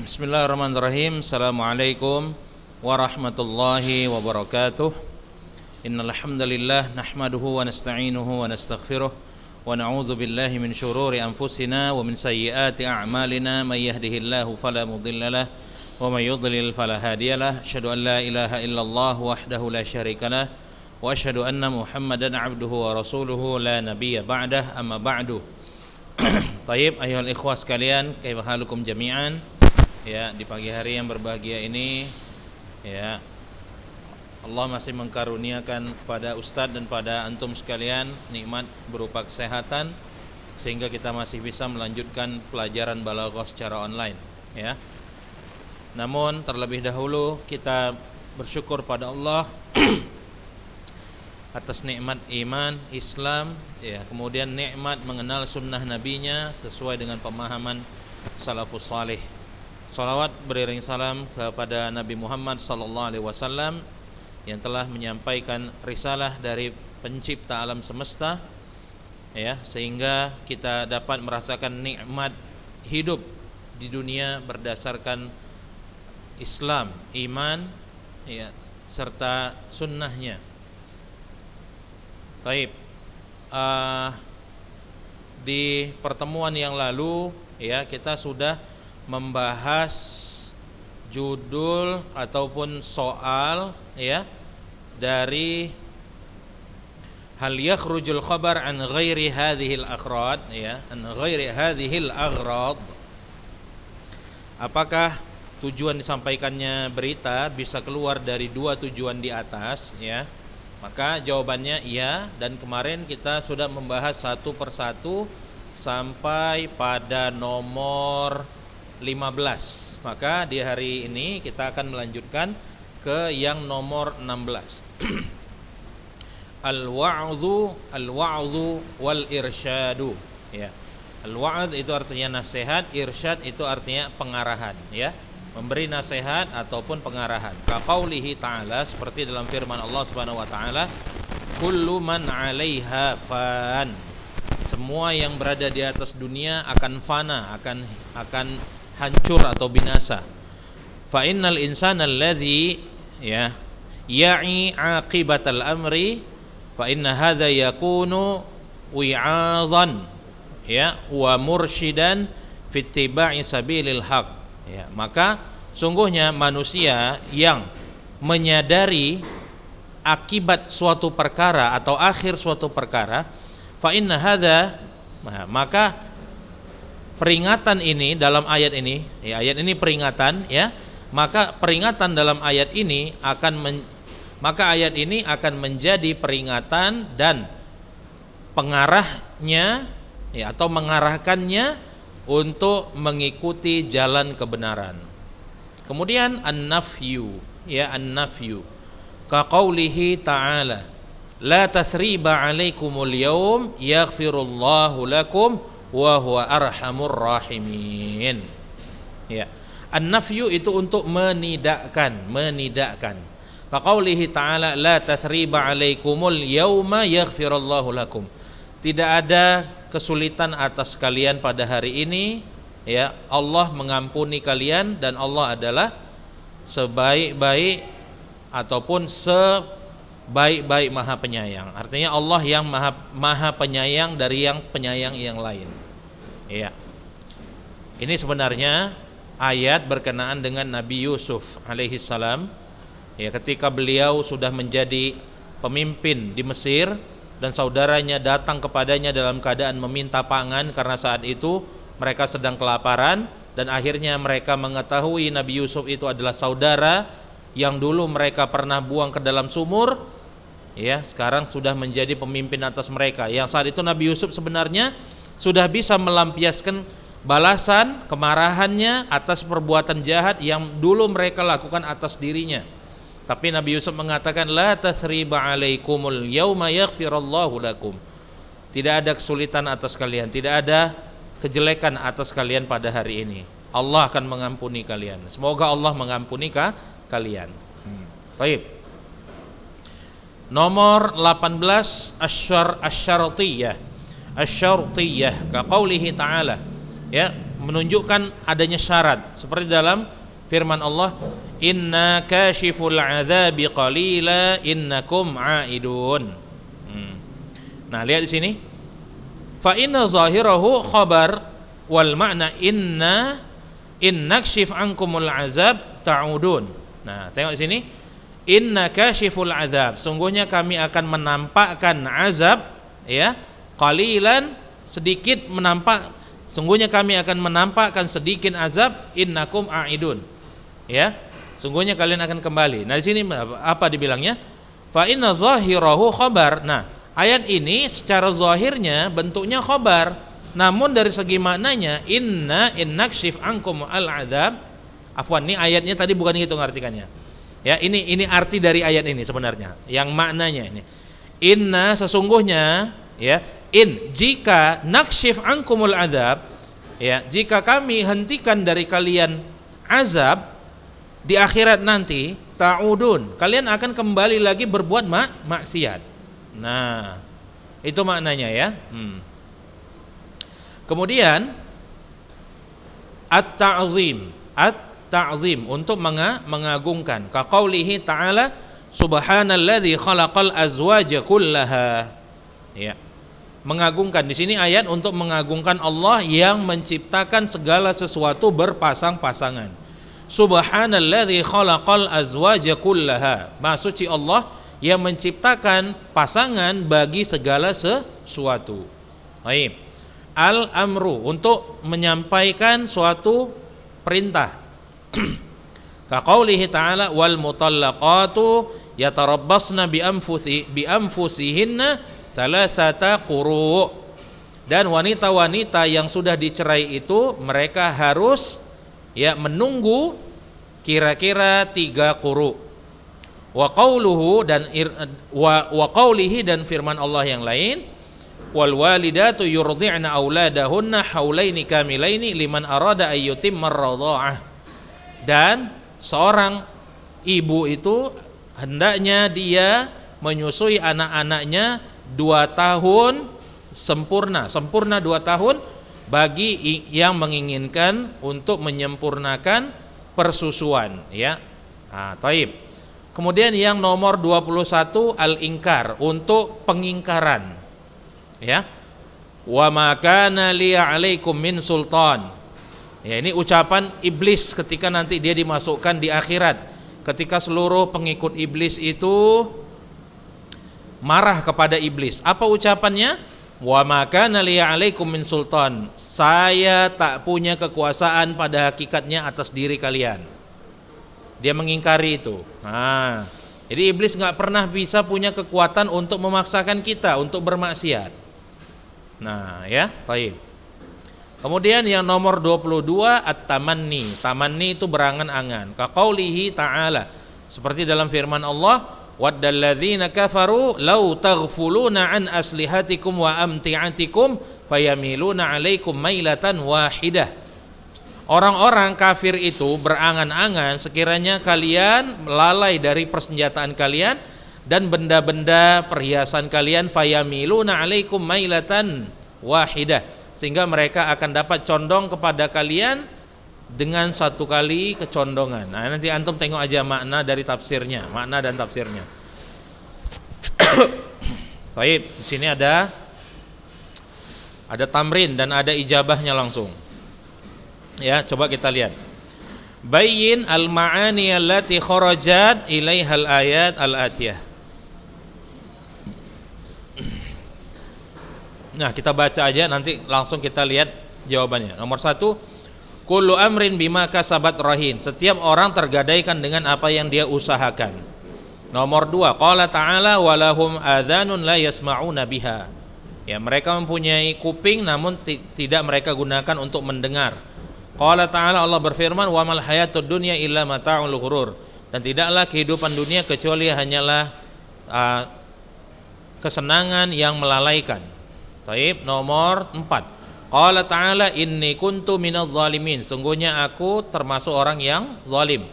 Bismillahirrahmanirrahim. Assalamualaikum warahmatullahi wabarakatuh. Innal hamdalillah nahmaduhu wa nasta'inuhu wa nastaghfiruh wa na'udzu billahi min shururi anfusina wa min sayyiati a'malina may yahdihillahu fala mudhillalah wa may yudlil fala hadiyalah. Asyhadu an la ilaha illallah wahdahu la syarikalah wa asyhadu anna Muhammadan 'abduhu wa rasuluhu la nabiyya ba'dah. Amma ba'du. Taib ayyuhal ikhwah sekalian, kaifa halukum jami'an? Ya, di pagi hari yang berbahagia ini, ya, Allah masih mengkaruniakan kepada Ustadz dan pada antum sekalian nikmat berupa kesehatan sehingga kita masih bisa melanjutkan pelajaran balaghah secara online, ya. Namun terlebih dahulu kita bersyukur pada Allah atas nikmat iman, Islam, ya, kemudian nikmat mengenal sunnah nabinya sesuai dengan pemahaman salafus salih. Salawat beriring salam kepada Nabi Muhammad SAW yang telah menyampaikan risalah dari pencipta alam semesta, ya, sehingga kita dapat merasakan nikmat hidup di dunia berdasarkan Islam, iman, ya, serta sunnahnya. Taib. Di pertemuan yang lalu, ya, kita sudah membahas judul ataupun soal, ya, dari hal yakhrujul khabar an ghairi hadhil aghrad, ya, an ghairi hadhil aghrad. Apakah tujuan disampaikannya berita bisa keluar dari dua tujuan di atas, ya? Maka jawabannya iya, dan kemarin kita sudah membahas satu persatu sampai pada nomor 15. Maka di hari ini kita akan melanjutkan ke yang nomor 16. Al-wa'dhu wal irsyadu, ya. Al-wa'd itu artinya nasihat, irsyad itu artinya pengarahan, ya. Memberi nasihat ataupun pengarahan. Kaqaulihi ta'ala, seperti dalam firman Allah Subhanahu wa taala, kullu man 'alaiha fan. Semua yang berada di atas dunia akan fana, akan hancur atau binasa. Fa innal insana alladhi, ya, ya'i aqibatal amri fa inna hadza yakunu wi'adhan, ya, wa mursyidan fi ittiba'i sabilil haq, ya. Maka sungguhnya manusia yang menyadari akibat suatu perkara atau akhir suatu perkara, fa inna hadza, maka peringatan ini dalam ayat ini, ya, ayat ini peringatan, ya. Maka peringatan dalam ayat ini maka ayat ini akan menjadi peringatan dan pengarahnya, ya, atau mengarahkannya untuk mengikuti jalan kebenaran. Kemudian an-nafyu, ya, an-nafyu ka qaulihi ta'ala, la tasriba 'alaikumul yaum yaghfirullahu lakum wa huwa arhamur rahimin, ya. An-nafyu itu untuk menidakkan. Kaqaulihi ta'ala, la tasriba 'alaikumul yauma yaghfirullahu lakum. Tidak ada kesulitan atas kalian pada hari ini, ya. Allah mengampuni kalian dan Allah adalah sebaik-baik ataupun sebaik-baik Maha Penyayang. Artinya Allah yang maha penyayang dari yang penyayang yang lain, ya. Ini sebenarnya ayat berkenaan dengan Nabi Yusuf alaihi salam, ya, ketika beliau sudah menjadi pemimpin di Mesir dan saudaranya datang kepadanya dalam keadaan meminta pangan karena saat itu mereka sedang kelaparan, dan akhirnya mereka mengetahui Nabi Yusuf itu adalah saudara yang dulu mereka pernah buang ke dalam sumur, ya, sekarang sudah menjadi pemimpin atas mereka. Yang saat itu Nabi Yusuf sebenarnya sudah bisa melampiaskan balasan kemarahannya atas perbuatan jahat yang dulu mereka lakukan atas dirinya. Tapi Nabi Yusuf mengatakan, la tasriba 'alaikumul yauma yaghfirullahu lakum. Tidak ada kesulitan atas kalian, tidak ada kejelekan atas kalian pada hari ini. Allah akan mengampuni kalian. Semoga Allah mengampuni kalian. Baik. Nomor 18, asyartiyah. Asyartiyah ka qaulihi ta'ala, ya, menunjukkan adanya syarat seperti dalam firman Allah, inna kashiful adzabi qalila innakum aidun. Nah, lihat di sini, fa inna zahirahu khabar wal makna inna nakshif ankumul azab ta'udun. Nah, tengok di sini, inna kashiful azab, sungguhnya kami akan menampakkan azab, ya, qalilan, sedikit menampak, sungguhnya kami akan menampakkan sedikit azab, innakum aidun, ya, sungguhnya kalian akan kembali. Nah, di sini apa dibilangnya? Fa inna zahirahu khabar. Nah, ayat ini secara zahirnya bentuknya khabar, namun dari segi maknanya inna innakshif ankum al azab. Afwan, ini ayatnya tadi bukan gitu ngartikannya. Ya, ini arti dari ayat ini sebenarnya. Yang maknanya ini, inna, sesungguhnya, ya, jika nakshif ankumul azab, ya, jika kami hentikan dari kalian azab di akhirat nanti, ta'udun, kalian akan kembali lagi berbuat maksiat. Nah, itu maknanya, ya. Kemudian at-ta'zim untuk mengagungkan, ka qaulihi ta'ala subhanalladzi khalaqal azwaja kullaha, ya. Mengagungkan di sini ayat untuk mengagungkan Allah yang menciptakan segala sesuatu berpasang-pasangan. Subhanalladzi khalaqal azwaja kullaha, Maha suci Allah yang menciptakan pasangan bagi segala sesuatu. Baik. Al-amru, untuk menyampaikan suatu perintah. Ka qaulihi ta'ala wal mutallaqatu yatarabbasna bi anfusihinna salasata quru', dan wanita-wanita yang sudah dicerai itu mereka harus, ya, menunggu kira-kira 3 quru'. Wa qauluhu, dan wa qaulihi, dan firman Allah yang lain, wal walidatu yurdi'na auladahunna haulaini kamilaini liman arada ayyutimma ar-radha'ah. Dan seorang ibu itu hendaknya dia menyusui anak-anaknya 2 tahun sempurna 2 tahun bagi yang menginginkan untuk menyempurnakan persusuan, ya. Taib. Kemudian yang nomor 21 al-ingkar, untuk pengingkaran, ya. Wa ma kana li 'alaikum min sultan. Ya, ini ucapan iblis ketika nanti dia dimasukkan di akhirat, ketika seluruh pengikut iblis itu marah kepada iblis. Apa ucapannya? Wa ma kana li 'alaikum min sultan. Saya tak punya kekuasaan pada hakikatnya atas diri kalian. Dia mengingkari itu. Jadi iblis nggak pernah bisa punya kekuatan untuk memaksakan kita untuk bermaksiat. Nah, ya, baik. Kemudian yang nomor 22 at-tamanni. Tamanni itu berangan-angan. Ka qaulihi ta'ala, seperti dalam firman Allah, waddal ladzina kafaru law taghfuluna an aslihatikum wa amti'atikum fayamiluna 'alaikum mailatan wahidah. Orang-orang kafir itu berangan-angan sekiranya kalian lalai dari persenjataan kalian dan benda-benda perhiasan kalian, fayamiluna 'alaikum mailatan wahidah, sehingga mereka akan dapat condong kepada kalian dengan 1 kali kecondongan. Nah, nanti antum tengok aja makna dari tafsirnya, makna dan tafsirnya. Baik, di sini ada tamrin dan ada ijabahnya langsung. Ya, coba kita lihat. Bayyin al-ma'ani allati kharajat ilaiha al-ayat al-atiyah. Nah, kita baca aja, nanti langsung kita lihat jawabannya. Nomor 1, kullu amrin bima kasabat rahin. Setiap orang tergadaikan dengan apa yang dia usahakan. Nomor 2, qala ta'ala walahum adhanun la yasma'una biha. Ya, mereka mempunyai kuping namun tidak mereka gunakan untuk mendengar. Qala ta'ala, Allah berfirman, wa mal hayatud dunya illa mata'ul ghurur. Dan tidaklah kehidupan dunia kecuali hanyalah kesenangan yang melalaikan. Baik, nomor 4. Qala ta'ala inni kuntu minadh zalimin. Sungguhnya aku termasuk orang yang zalim.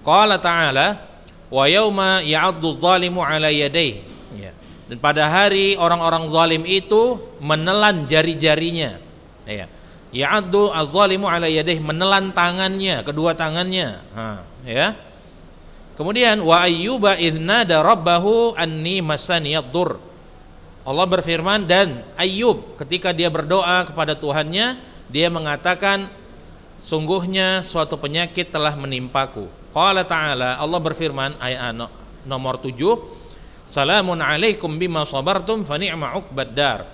Qala ta'ala wa yauma ya'addu adh-dhalimu 'ala yadayhi. Ya. Dan pada hari orang-orang zalim itu menelan jari-jarinya. Ya. Ya'addu az-zalimu ala yadayhi, menelan tangannya, kedua tangannya. Ya. Kemudian wa ayyuba idznada rabbahu anni masaniyad-dur. Allah berfirman, dan Ayyub ketika dia berdoa kepada Tuhannya, dia mengatakan, sungguhnya suatu penyakit telah menimpaku. Qala ta'ala, Allah berfirman ayat nomor 7, salamun alaikum bima sabartum fa ni'ma uqbad dar.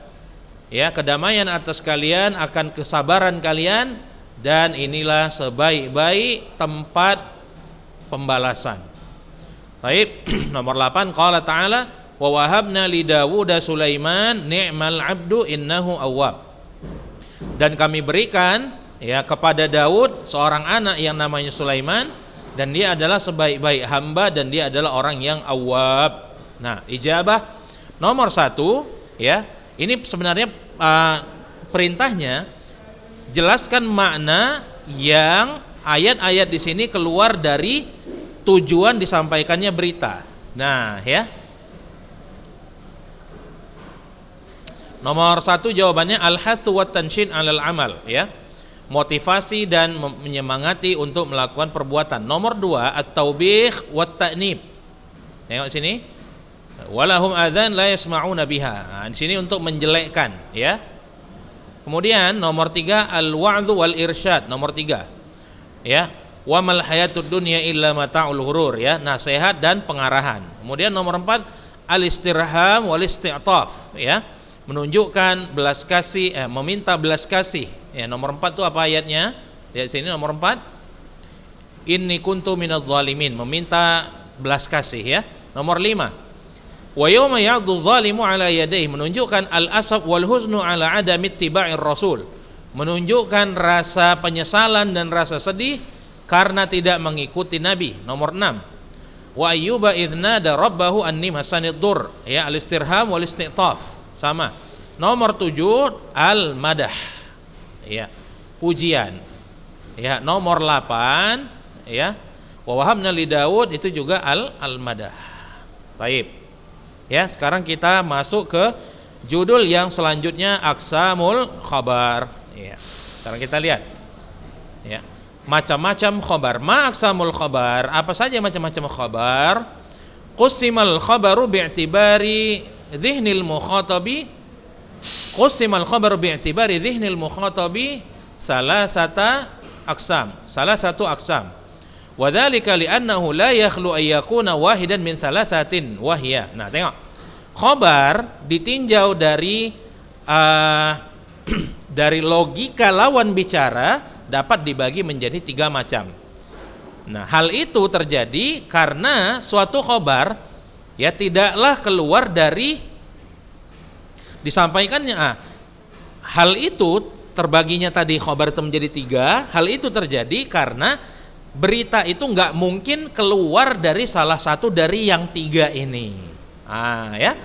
Ya, kedamaian atas kalian akan kesabaran kalian, dan inilah sebaik-baik tempat pembalasan. Baik, nomor 8, qala ta'ala wa wahabna li Dawuda Sulaiman ni'mal abdu innahu awwab. Dan kami berikan ya kepada Daud seorang anak yang namanya Sulaiman, dan dia adalah sebaik-baik hamba, dan dia adalah orang yang awwab. Nah, ijabah nomor 1 ya, ini sebenarnya perintahnya jelaskan makna yang ayat-ayat di sini keluar dari tujuan disampaikannya berita. Nah, ya. Nomor 1 jawabannya al-hatsu wat tanshid 'alal amal, ya. Motivasi dan menyemangati untuk melakukan perbuatan. Nomor 2 at-taubih wat ta'nib. Tengok sini. Walahum adzan la yasma'una biha. Nah, di sini untuk menjelekkan, ya. Kemudian nomor 3 al-wa'dzu wal irsyad. Nomor 3. Ya. Wa mal hayatud dunya illa mata'ul ghurur, ya. Nasihat dan pengarahan. Kemudian nomor 4 al-istirham wal isti'taf, ya. Menunjukkan belas kasih, meminta belas kasih. Ya, nomor 4 itu apa ayatnya? Lihat sini nomor 4. Inni kuntu minaz zalimin, meminta belas kasih, ya. Nomor 5. Wa yawma ya'dhu zalimu ala yadayhi, menunjukkan al-asab wal huznu ala adami ittiba'ir rasul, menunjukkan rasa penyesalan dan rasa sedih karena tidak mengikuti Nabi. Nomor 6. Wa ayyuba idznada rabbahu anni masanid dur, ya, al-istirham wal isti'taf. Sama. Nomor 7 al-madah, ya, pujian. Ya, nomor 8 ya, wa wahabna li Daud, itu juga al-madah. Taib. Ya, sekarang kita masuk ke judul yang selanjutnya, aqsamul khabar. Ya. Sekarang kita lihat. Ya. Macam-macam khabar. Ma aqsamul khabar? Apa saja macam-macam khabar? Qusimal khabaru bi'tibari dhihnil mukhatabi, qusimal khabaru bi'tibari dhihnil mukhatabi salasata aqsam. Wa dzalika li'annahu la yakhlu ay yakuna wahidan min salasatin wahya. Nah, tengok. Khabar ditinjau dari dari logika lawan bicara dapat dibagi menjadi 3 macam. Nah, hal itu terjadi karena suatu khabar, ya, tidaklah keluar dari disampaikannya. Hal itu terbaginya tadi khabar itu menjadi 3. Hal itu terjadi karena berita itu nggak mungkin keluar dari salah satu dari yang 3 ini. Ya.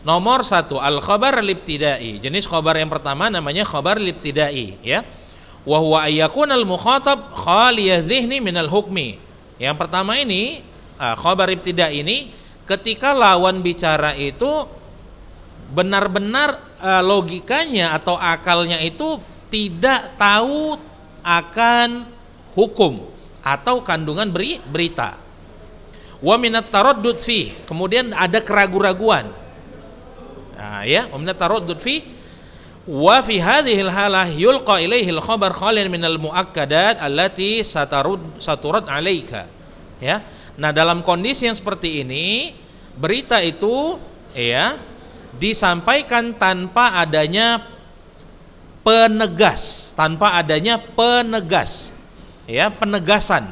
Nomor 1 al-khabar al-ibtidai. Jenis khabar yang pertama namanya khabar al-ibtidai, ya. Wa huwa ayyakunal mukhatab khaliyadh dhihni minal hukmi. Yang pertama ini khabar ibtidai ini ketika lawan bicara itu benar-benar logikanya atau akalnya itu tidak tahu akan hukum atau kandungan berita. Wa minat taraddud fi, kemudian ada keraguan-raguan. Ya, wa minat taraddud fi wa fi hadhil halah yulqa ilaihil khabar khalian minal muakkadat allati saturad alaika, ya. Nah, dalam kondisi yang seperti ini berita itu, ya, disampaikan tanpa adanya penegas, ya, penegasan,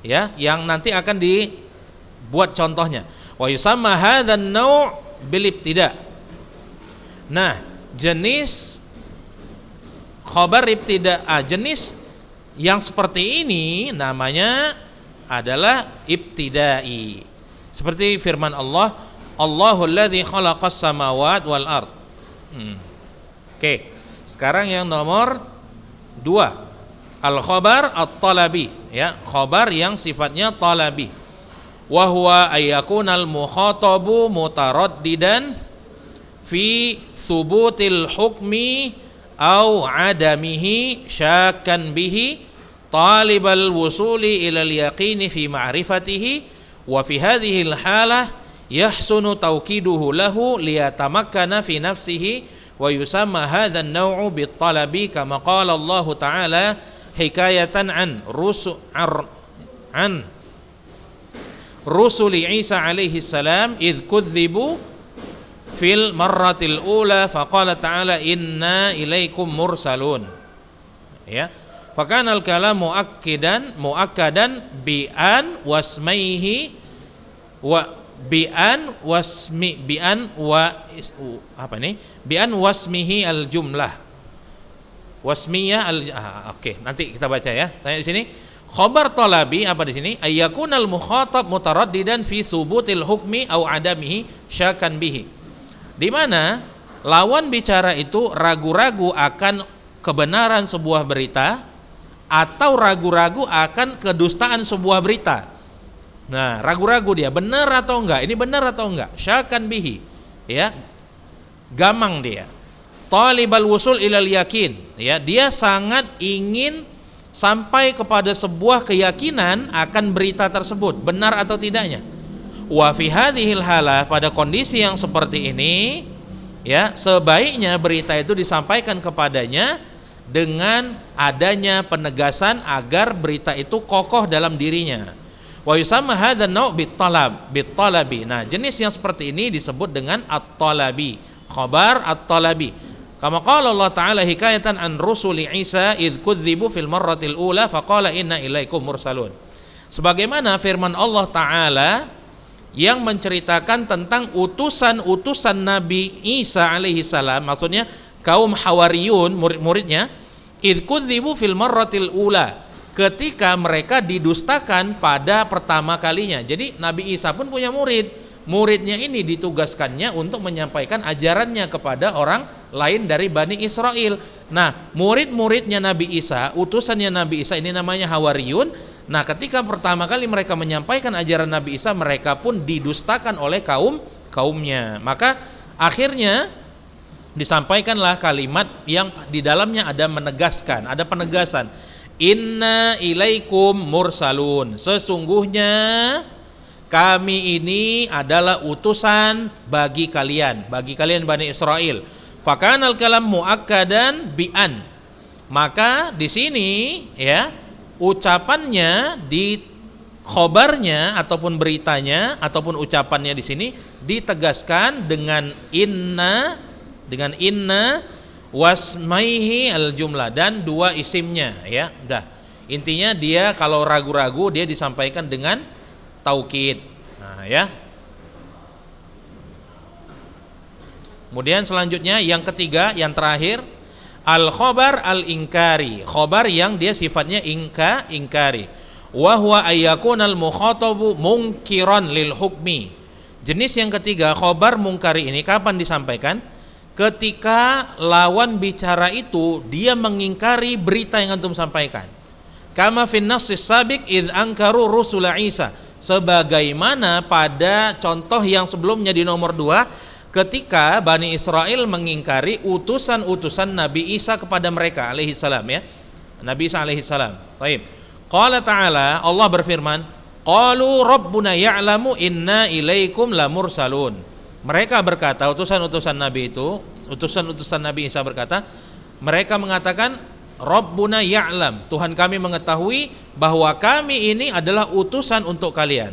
ya, yang nanti akan dibuat contohnya. Wa yusamma hadzal naw' bil ibtida'. Nah, jenis khabar ibtida', jenis yang seperti ini namanya adalah ibtidai. Seperti firman Allah, Allahul ladzi khalaqas samawati wal ard. Oke. Sekarang yang nomor 2, al-khabar at-talabi, ya, khabar yang sifatnya talabi. Wa huwa ayyakunal mukhatabu mutaraddidan fi subutil hukmi au adamihi syakkan bihi talibal wusuli ila al-yaqini fi ma'rifatihi wa fi hadhihi al-halah yahsunu tawkiduhu lahu liyatamakkana fi nafsihi wa yusamma hadha an-naw'u bit-talabi kama qala Allah Ta'ala hikayatan an rusuli Isa alaihi salam idh kudzibu fil marratil ula faqala ta'ala inna ilaikum mursalun. Ya, fakana al-kalam muakkadan bi'an wasmaihi wa bi'an wasmi bi'an wa apa ini bi'an wasmihi al-jumlah wasmiyah oke, nanti kita baca ya. Tanya di sini khabar talabi apa di sini? Ayyakunal mukhatab mutaraddidan fi thubutil hukmi au adamihi syakkan bihi. Di mana lawan bicara itu ragu-ragu akan kebenaran sebuah berita atau ragu-ragu akan kedustaan sebuah berita. Nah, ragu-ragu dia benar atau enggak, ini benar atau enggak, syakkan bihi, ya, gamang dia. Talibal wusul ilal yakin, ya, dia sangat ingin sampai kepada sebuah keyakinan akan berita tersebut, benar atau tidaknya. Wa fi hadhil halah, pada kondisi yang seperti ini, ya, sebaiknya berita itu disampaikan kepadanya dengan adanya penegasan agar berita itu kokoh dalam dirinya. Wa yusamma hadzal naw' bit-talabi. Nah, jenis yang seperti ini disebut dengan at-talabi, khabar at-talabi. Kama qala Allah Ta'ala hikayatan an rusuli Isa idh kudzibu fil marratil ula faqala inna ilaikum mursalun. Sebagaimana firman Allah Ta'ala yang menceritakan tentang utusan-utusan Nabi Isa alaihi salam, maksudnya kaum Hawariyun, murid-muridnya, idh kudzibu fil marratil ula, ketika mereka didustakan pada pertama kalinya. Jadi Nabi Isa pun punya muridnya ini ditugaskannya untuk menyampaikan ajarannya kepada orang lain dari Bani Israel. Nah, murid-muridnya Nabi Isa, utusannya Nabi Isa ini namanya Hawariyun. Nah, ketika pertama kali mereka menyampaikan ajaran Nabi Isa, mereka pun didustakan oleh kaumnya. Maka akhirnya disampaikanlah kalimat yang di dalamnya ada menegaskan, ada penegasan. Inna ilaikum mursalun. Sesungguhnya kami ini adalah utusan bagi kalian Bani Israel. Fakanal kalam muakkadan bi'an. Maka di sini, ya, ucapannya di khobarnya ataupun beritanya ataupun ucapannya di sini ditegaskan dengan inna wasmaihi al-jumlah dan dua isimnya, ya. Udah. Intinya dia kalau ragu-ragu dia disampaikan dengan taukid. Nah, ya. Kemudian selanjutnya yang ketiga, yang terakhir, al-khabar al-inkari, khabar yang dia sifatnya ingkari. Wa huwa ayyakunal mukhatabu munkiran lil hukmi. Jenis yang ketiga, khabar mungkari ini kapan disampaikan? Ketika lawan bicara itu dia mengingkari berita yang antum sampaikan. Kama fin nassis sabiq id ankaru rusul Isa. Sebagaimana pada contoh yang sebelumnya di nomor 2, ketika Bani Israel mengingkari utusan-utusan Nabi Isa kepada mereka alaihi salam, ya. Nabi Isa alaihi salam. Baik. Qala ta'ala, Allah berfirman, qalu rabbuna ya'lamu inna ilaikum lamursalun. Mereka berkata, utusan-utusan Nabi itu, utusan-utusan Nabi Isa berkata, mereka mengatakan Rabbuna ya'lam, Tuhan kami mengetahui bahwa kami ini adalah utusan untuk kalian.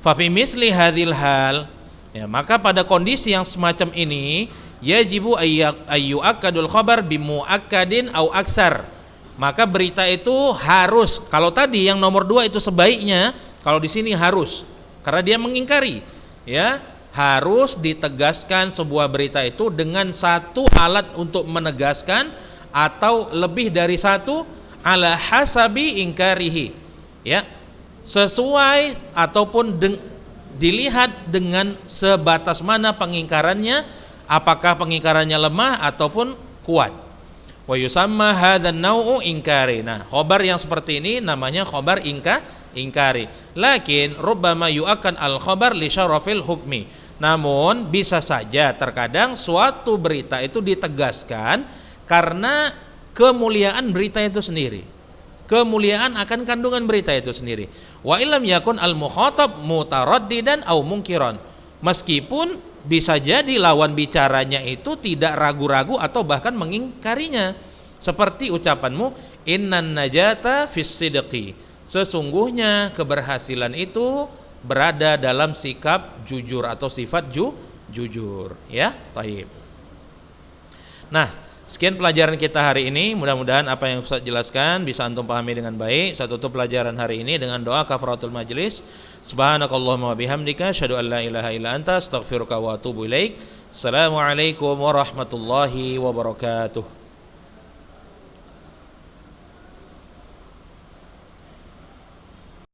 Fa fi mithli hadzal hal, ya, maka pada kondisi yang semacam ini yajibu ayyu'akkadul khabar bimu'akkadin au aktsar. Maka berita itu harus, kalau tadi yang nomor 2 itu sebaiknya, kalau di sini harus, karena dia mengingkari, ya, harus ditegaskan sebuah berita itu dengan satu alat untuk menegaskan atau lebih dari satu, ala hasabi ingkarihi, ya, sesuai ataupun dilihat dengan sebatas mana pengingkarannya, apakah pengingkarannya lemah ataupun kuat. Wa yusamma hadzal nau'u ingkari. Nah, khabar yang seperti ini namanya khabar ingkari. Lakin rubbama yu'akkan al khabar li syarafil hukmi. Namun bisa saja terkadang suatu berita itu ditegaskan Karena kemuliaan berita itu sendiri. Kemuliaan akan kandungan berita itu sendiri. Wa illam yakun al-mukhatab mutaraddidan au munkiran. Meskipun bisa jadi lawan bicaranya itu tidak ragu-ragu atau bahkan mengingkarinya. Seperti ucapanmu, innan najata fis sidqi. Sesungguhnya keberhasilan itu berada dalam sikap jujur atau sifat jujur, ya. Taib. Nah, sekian pelajaran kita hari ini. Mudah-mudahan apa yang Ustaz jelaskan bisa antum pahami dengan baik. Saya tutup pelajaran hari ini dengan doa kafaratul majlis. Subhanakallahumma wa bihamdika asyhadu an la ilaha illa anta astaghfiruka wa atubu ilaik. Assalamualaikum warahmatullahi wabarakatuh.